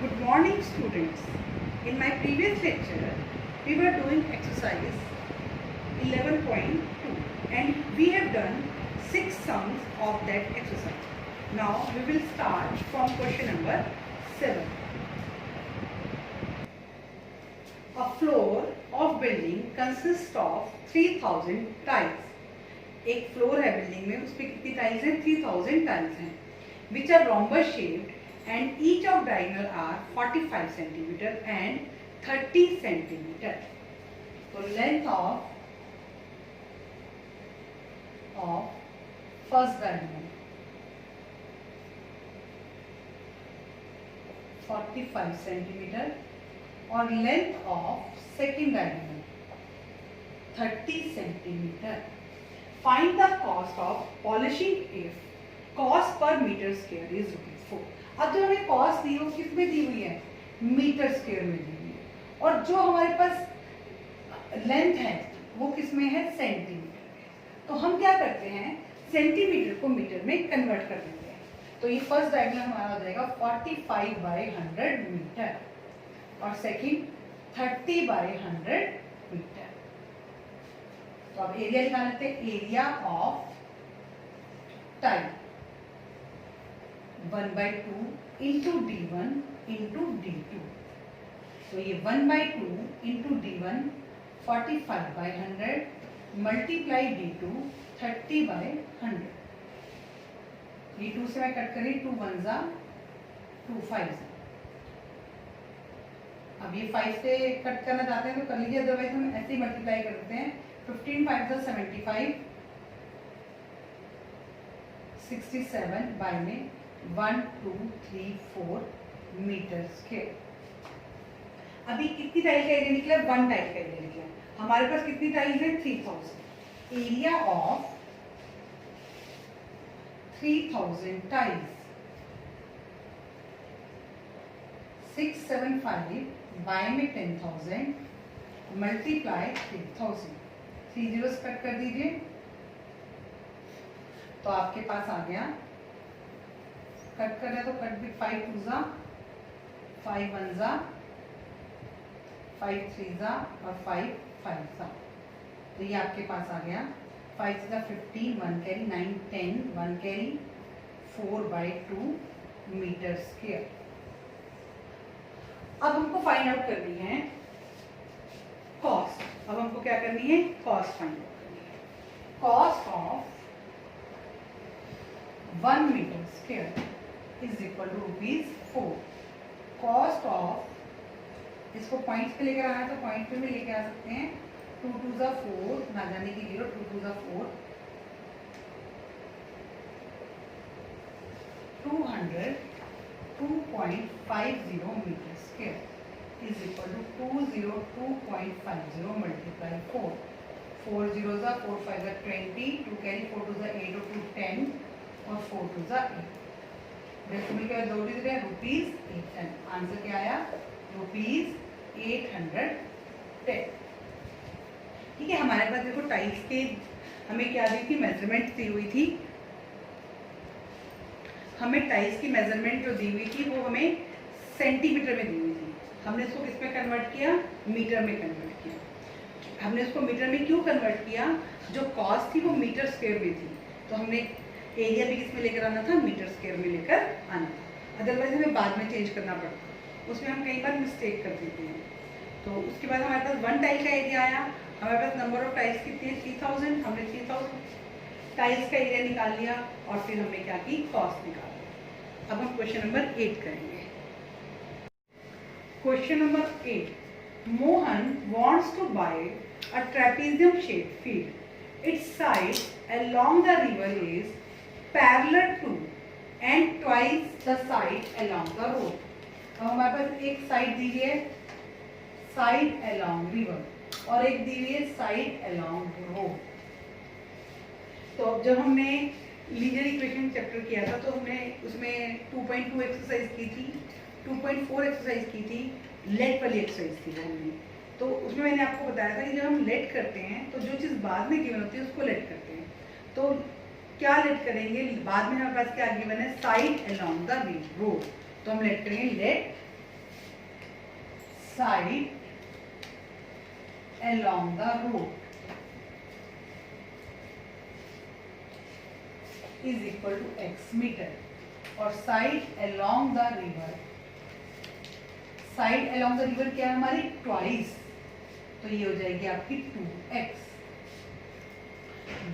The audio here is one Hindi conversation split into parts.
Good morning, students. In my previous lecture, we were doing exercise 11.2 and we have done 6 sums of that exercise. Now we will start from question number 7. A floor of building consists of 3000 tiles. एक फ्लोर है बिल्डिंग में, उस पर कितनी टाइल्स हैं? 3000 टाइल्स हैं, which are rhombus shaped and each of diagonal are 45 centimeter and 30 centimeter. So length of first diagonal 45 centimeter और length of second diagonal 30 centimeter. Find the cost of polishing if cost per meter square is ₹4. अब जो हमें कॉस्ट दी है वो किस में दी हुई है? मीटर स्क्वायर में दी हुई है, और जो हमारे पास लेंथ है वो किस में है? सेंटीमीटर में। तो हम क्या करते हैं, सेंटीमीटर को मीटर में कन्वर्ट कर देते हैं। तो ये फर्स्ट डायग्राम हमारा हो जाएगा 45/100 मीटर और सेकंड 30/100 मीटर। तो अब एरिया निकाल लेते हैं। Area of tile 1/2 into D1 into D2। तो ये 1/2 into D1 45/100 multiply D2 30/100। D2 से मैं कट करी 2 1 जा 2 5 जा। अब ये 5 से कट करना चाहते हैं तो कर लीजिए, अदरवाइज हम ऐसे ही मल्टीप्लाई करते हैं। 15 5 जा 75 67 बाय में 1 2 3 4 मीटर स्क्वायर। अभी कितनी टाइल का एरिया निकला? 1 टाइल का एरिया निकला। हमारे पास कितनी टाइल्स है? 3000। एरिया ऑफ 3000 टाइल्स 675 बाय में 10,000 मल्टीप्लाई 3000। 3 जीरोस कट कर दीजिए तो आपके पास आ गया, कट कर रहे तो कट भी 5 2 जा 5 1 जा 5 3 जा और 5 5 जा। तो ये आपके पास आ गया 5 जा 15 1 कैरी 9 10 1 कैरी 4/2 मीटर स्क्वायर। अब हमको फाइंड आउट करनी है कॉस्ट। अब हमको क्या करनी है? कॉस्ट फाइंड आउट करनी है। Cost of 1 metre square is equal to ₹4। Cost of, इसको पॉइंट्स पे लेकर आना है तो पॉइंट पे भी लेके आ सकते हैं। 2 2 जा 4 ना जाने की 0 2 2 जा 4 200 2.50 metre square is equal to 202.50 multiply 4 4 0 जा 4 5 जा 20 2 कैरी 4 2 जा 8 और 2 10 और 4 2 जा 8। डेसिमल के बाद 2 डिजिट है ₹8। आंसर क्या आया? ₹810। ठीक है। हमारे पास देखो टाइल्स के हमें क्या दी थी? मेजरमेंट दी हुई थी। हमें टाइल्स की मेजरमेंट जो दी हुई थी वो हमें सेंटीमीटर में दी हुई थी। हमने इसको किस में कन्वर्ट किया? मीटर में कन्वर्ट किया। हमने इसको मीटर में क्यों कन्वर्ट किया? जो कॉस्ट थी वो मीटर स्क्वायर में थी, तो हमने एरिया भी किस में लेकर आना था? मीटर स्क्वायर में लेकर आना था। अदरवाइज हमें बाद में चेंज करना पड़ता, उसमें हम कई बार मिस्टेक कर देते हैं। तो उसके बाद हमारे पास 1 टाइल का एरिया आया। हमारे पास नंबर ऑफ टाइल्स कितनी है? 3000। हमने 3000 टाइल्स का एरिया निकाल लिया और फिर हमने क्या की? कॉस्ट निकाल लिया। अब हम क्वेश्चन नंबर 8 करेंगे। Question number 8। Mohan wants to buy a trapezium shaped field. Its side along the river is parallel to and twice the side along the road. अब हमारे पास एक साइड दी हुई है साइड along river और एक दी हुई है साइड along road। तो अब जब हमने लीनियर इक्वेशन चैप्टर किया था तो हमने उसमें 2.2 एक्सरसाइज की थी, 2.4 एक्सरसाइज की थी, लेट वाली एक्सरसाइज थी वो हमने। तो उसमें मैंने आपको बताया था कि जब हम लेट करते हैं तो जो चीज़ बाद में गिवन होती है उसको लेट करते हैं। तो क्या लेट करेंगे? बाद में हमारे पास क्या गिवन है? Side along the road. तो हम लेट करेंगे let side along the road is equal to x metre, और side along the river, side along the river क्या है हमारी ट्वाइस, तो ये हो जाएगी आपकी 2x।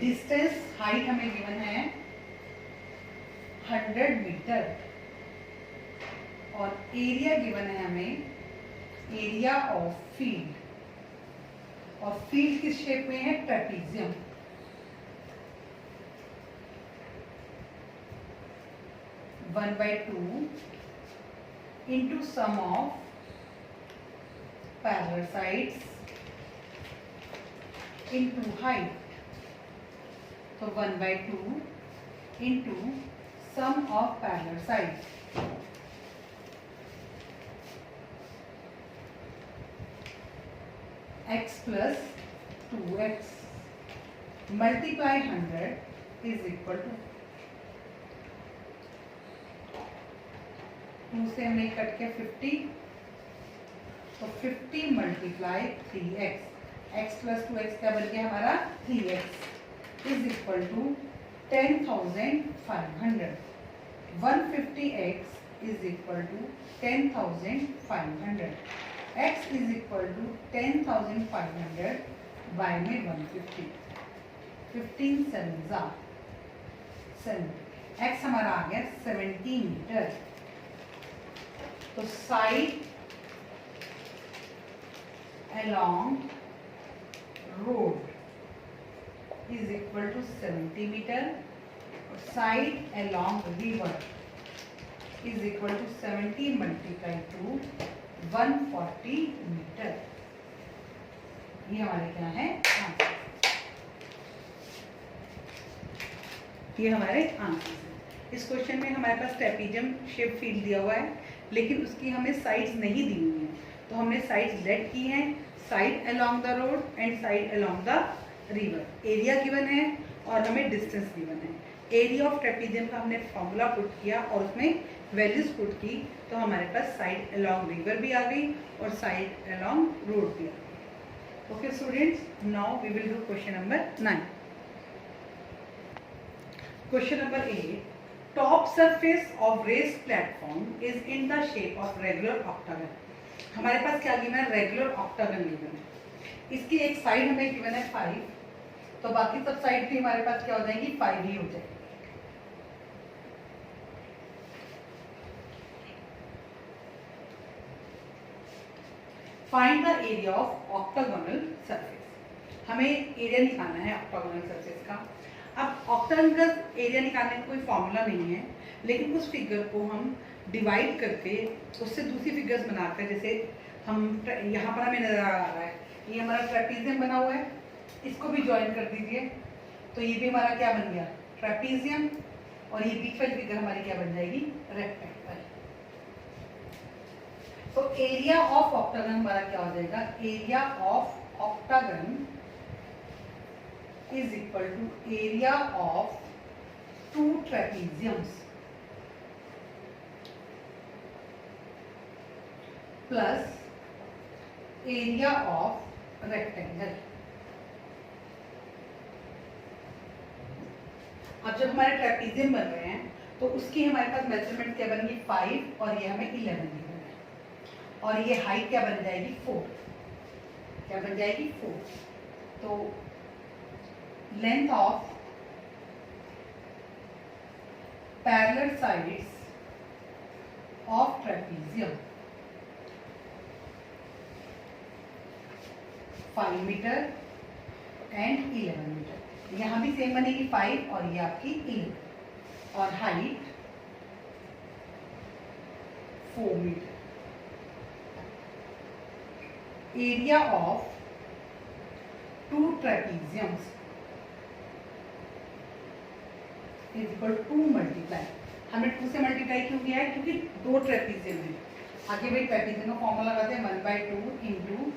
डिस्टेंस हाइट हमें गिवन है 100 मीटर, और एरिया गिवन है हमें एरिया ऑफ फील्ड, और फील्ड किस शेप में है, trapezium. One by two into sum of parallel sides into height, तो 1/2 into sum of parallel sides, x plus 2x multiply 100 is equal to 2 से हमने कट किया 50, तो 50 multiply 3x, x plus 2x क्या बन गया हमारा 3x is equal to 10,500। 150x is equal to 10,500, x is equal to 10,500 by में 150, 15 7 7, x हमारा आ गया 70 मीटर। तो side along road is equal to 70 metre, और side along river is equal to 70 multiplied to 140 metre. ये हमारे क्या है आंसर, ये हमारे आंसर है। इस क्वेश्चन में हमारे पास ट्रेपीजियम शेप फील्ड दिया हुआ है, लेकिन उसकी हमें साइड्स नहीं दी हुई हैं, तो हमने साइड्स लेट की हैं, side along the road and side along the river. Area given है और हमें डिस्टेंस गिवन है। एरिया ऑफ ट्रेपीजियम का हमने फॉर्मूला पुट किया और उसमें वैल्यूज पुट की, तो हमारे पास साइड अलोंग रिवर भी आ गई और साइड अलोंग रोड भी आ गई। Okay students, now we will do question number 9। Question number 8, top surface of raised platform is in the shape of regular octagon. हमारे पास क्या गिवन है, रेगुलर ऑक्टागन गिवन है। इसकी एक साइड हमें गिवन है 5, तो बाकी सब साइड भी हमारे पास क्या हो जाएगी 5 ही हो जाएगी। Find the area of octagonal surface. हमें एरिया निकालना है ऑक्टागोनल सरफेस का। अब ऑक्टागोनल एरिया निकालने का कोई फॉर्मूला नहीं है, लेकिन उस फिगर को हम डिवाइड करके उससे दूसरी फिगर्स बनाते हैं। जैसे हम यहाँ पर हमें नजर आ रहा है ये हमारा ट्रेपीजियम बना हुआ है, इसको भी ज्वाइन कर दीजिए, तो ये भी हमारा क्या बन गया ट्रेपीजियम, और ये बीच वाली फिगर हमारी क्या बन जाएगी रेक्टेंगल। तो एरिया ऑफ ऑक्टागन हमारा क्या हो जाएगा, area of octagon is equal to area of 2 trapeziums plus area of rectangle. अब जब हमारे ट्रेपीजियम बन रहे हैं तो उसकी हमारे पास मेजरमेंट क्या बनेगी 5, और ये हमें 11 दी है, और ये हाइट क्या बन जाएगी 4, क्या बन जाएगी 4। तो length of parallel sides of trapezium 5 metre and 11 metre. यहाँ भी सेम बनेगी 5 और ये आपकी 11, और height 4 metre. Area of 2 trapeziums is equal 2 multiply, हमने 2 से मल्टीप्लाई क्यों किया है, क्योंकि 2 ट्रेपीजियम है। आगे भाई ट्रेपीजियम का फॉर्मूला लगाते हैं 1/2 into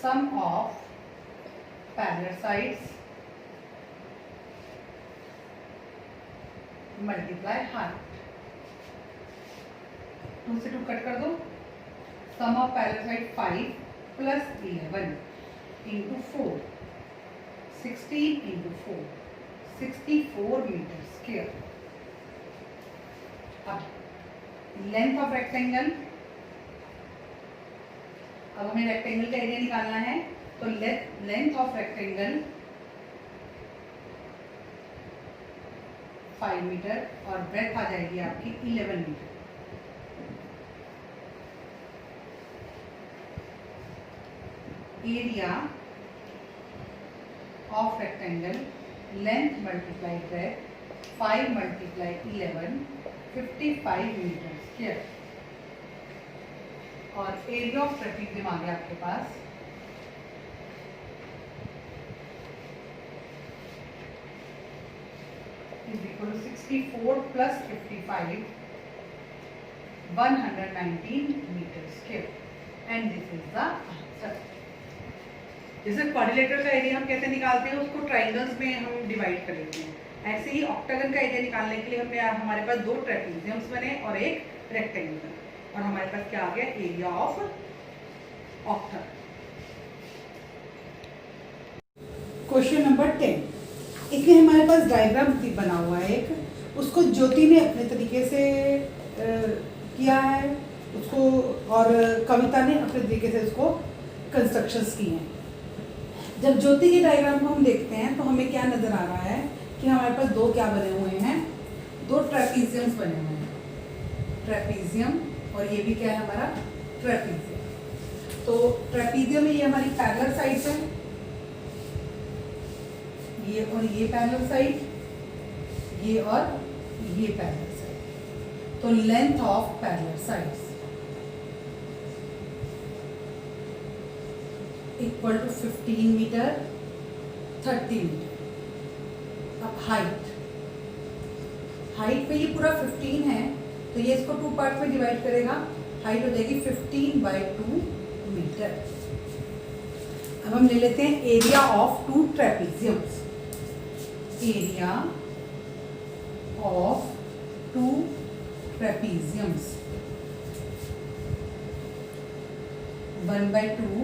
sum of parallel sides multiply height. 2 से 2 कट कर दो, sum of parallel side 5 plus 11 into 4, 16 into 4, 64 meter square. अब लेंथ ऑफ रेक्टेंगल, अब हमें रेक्टेंगल का एरिया निकालना है, तो लेंथ ऑफ रेक्टेंगल 5 मीटर और ब्रेथ आ जाएगी आपकी 11 metre. Area of rectangle length multiply breadth 5 multiply 11 55 metre square. और एरिया ऑफ ट्रेपेजियम आ गया आपके पास is equal to 64 plus 55 119 metre square and this is the answer. जैसे क्वाड्रिलेटरल का एरिया हम कैसे निकालते हैं, उसको ट्राइंगल्स में हम डिवाइड कर लेते हैं, ऐसे ही ऑक्टागन का एरिया निकालने के लिए हमने हमारे पास दो ट्रेपेजियम्स बने और एक रेक्टेंगल बना, और हमारे पास क्या आ गया, area of octagon. Question number 10, इसमें हमारे पास डायग्राम बना हुआ है एक, उसको ज्योति ने अपने तरीके से किया है उसको, और कविता ने अपने तरीके से उसको कंस्ट्रक्शंस किए हैं। जब ज्योति के डायग्राम को हम देखते हैं तो हमें क्या नजर आ रहा है कि हमारे पास दो क्या बने हुए हैं, दो ट्रेपेजियम्स बने हुए हैं, ट्रेपेजियम, और ये भी क्या है हमारा ट्रेपेजियम। तो ट्रेपेजियम में ये हमारी पैरेलल साइड्स है, ये और ये पैरेलल साइड, ये और ये पैरेलल साइड। तो length of parallel sides equal to 15 metre 30 metre. अब हाइट पे ये पूरा 15 है, तो ये इसको 2 पार्ट में डिवाइड करेगा, हाइट हो जाएगी 15/2 मीटर। अब हम ले लेते हैं area of 2 trapeziums. Area of 2 trapeziums 1/2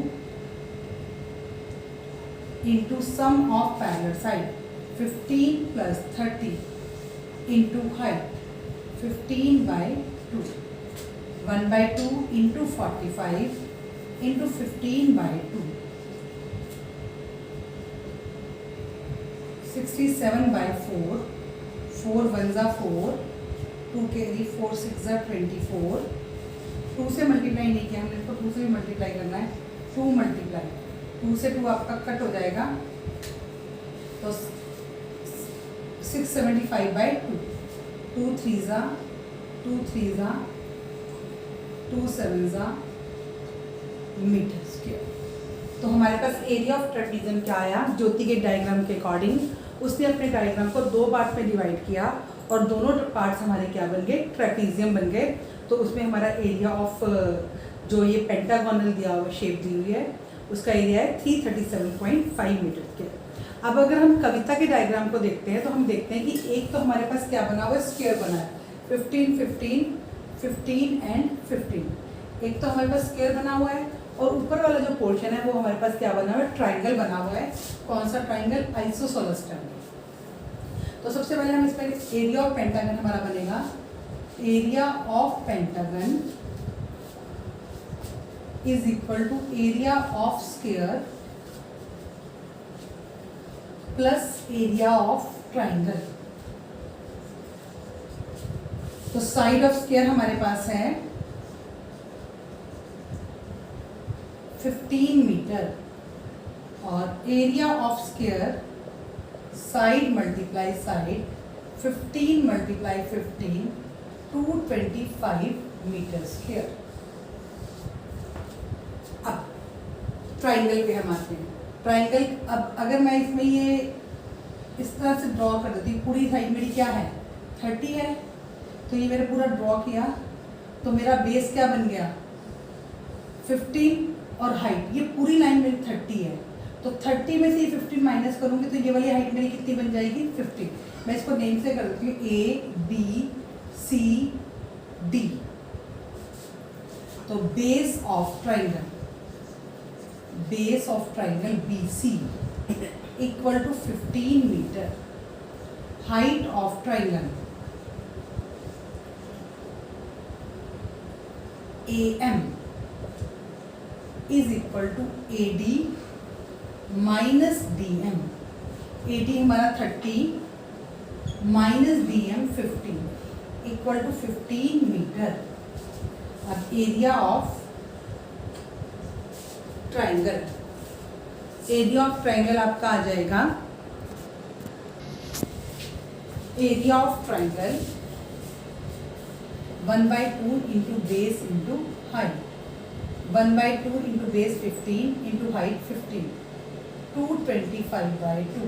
into sum of parallel side 15 plus 30 into height 15/2 1/2 into 45 into 15/2 67/4 4 1s are 4 2 carry 4 6s are 24 2 से मल्टीप्लाई नहीं किया हमने, इसको 2 से भी मल्टीप्लाई करना है, 2 मल्टीप्लाई 2 से 2 आपका कट हो जाएगा, तो 675/2 2 3s are 2 3s are 2 7s are metre square. तो हमारे पास एरिया ऑफ ट्रेपेजियम क्या आया, ज्योति के डायग्राम के अकॉर्डिंग उसने अपने डायग्राम को 2 पार्ट में डिवाइड किया और दोनों पार्ट्स हमारे क्या बन गए, ट्रेपेजियम बन गए। तो उसमें हमारा एरिया ऑफ जो ये पेंटागोनल दिया हुआ शेप दी हुई है उसका एरिया है 337.5 मीटर स्क्वायर। अब अगर हम कविता के डायग्राम को देखते हैं तो हम देखते हैं कि एक तो हमारे पास क्या बना हुआ है, स्क्वायर बना है 15 15 15 एंड 15। एक तो हमारे पास स्क्वायर बना हुआ है और ऊपर वाला जो पोर्शन है वो हमारे पास क्या बना हुआ है, ट्राइंगल बना हुआ है। कौन सा ट्राइंगल, आइसोसेलेस ट्राइंगल। तो सबसे पहले हम इसमें एरिया ऑफ पेंटागन हमारा बनेगा, area of pentagon is equal to area of square plus area of triangle। तो साइड ऑफ स्क्वायर हमारे पास है 15 मीटर और area of square side multiply side 15 multiply 15 225 metre square. अब ट्राइंगल पे हम आते हैं। ट्राइंगल, अब अगर मैं इसमें ये इस तरह से ड्रॉ कर देती हूँ, पूरी साइड मेरी क्या है 30 है, तो ये मैंने पूरा ड्रॉ किया तो मेरा बेस क्या बन गया 15 और हाइट, ये पूरी लाइन मेरी 30 है, तो 30 में से ये 15 माइनस करूँगी तो ये वाली हाइट मेरी कितनी बन जाएगी 15। मैं इसको नेम से कर देती हूँ A B C D। तो base of triangle BC equal to 15 metre, height of triangle AM is equal to AD minus DM। AD हमारा 30 minus DM 15 equal to 15 metre. अब एरिया ऑफ ट्राइंगल आपका आ जाएगा, area of triangle 1/2 into base into height, 1/2 into base 15 into height 15, 225/2,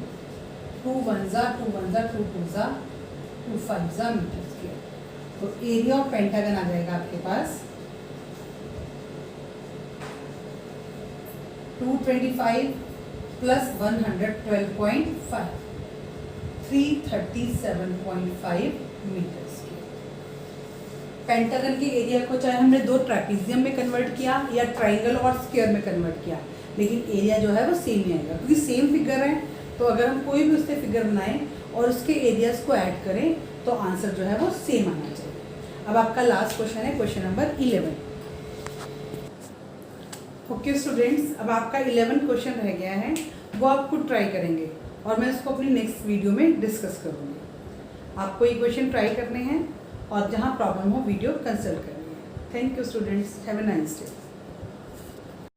2 1 जा 2 1 जा 2 2 जा 2 5 जा मीटर स्क्वायर। तो एरिया ऑफ पेंटागन आ जाएगा आपके पास 225 प्लस 112.5, 337.5 मीटर स्क्वायर। पेंटागन के एरिया को चाहे हमने दो ट्रेपेजियम में कन्वर्ट किया या ट्राइंगल और स्क्वायर में कन्वर्ट किया, लेकिन एरिया जो है वो सेम ही आएगा, क्योंकि सेम फिगर है। तो अगर हम कोई भी उससे फिगर बनाएं और उसके एरियाज को ऐड करें तो आंसर जो है वो सेम आना चाहिए। अब आपका लास्ट क्वेश्चन है क्वेश्चन नंबर 11। ओके स्टूडेंट्स, अब आपका 11 क्वेश्चन रह गया है, वो आप खुद ट्राई करेंगे और मैं इसको अपनी नेक्स्ट वीडियो में डिस्कस करूँगी। आपको ये क्वेश्चन ट्राई करने हैं और जहाँ प्रॉब्लम हो वीडियो कंसल्ट करनी है। Thank you students, have a nice day.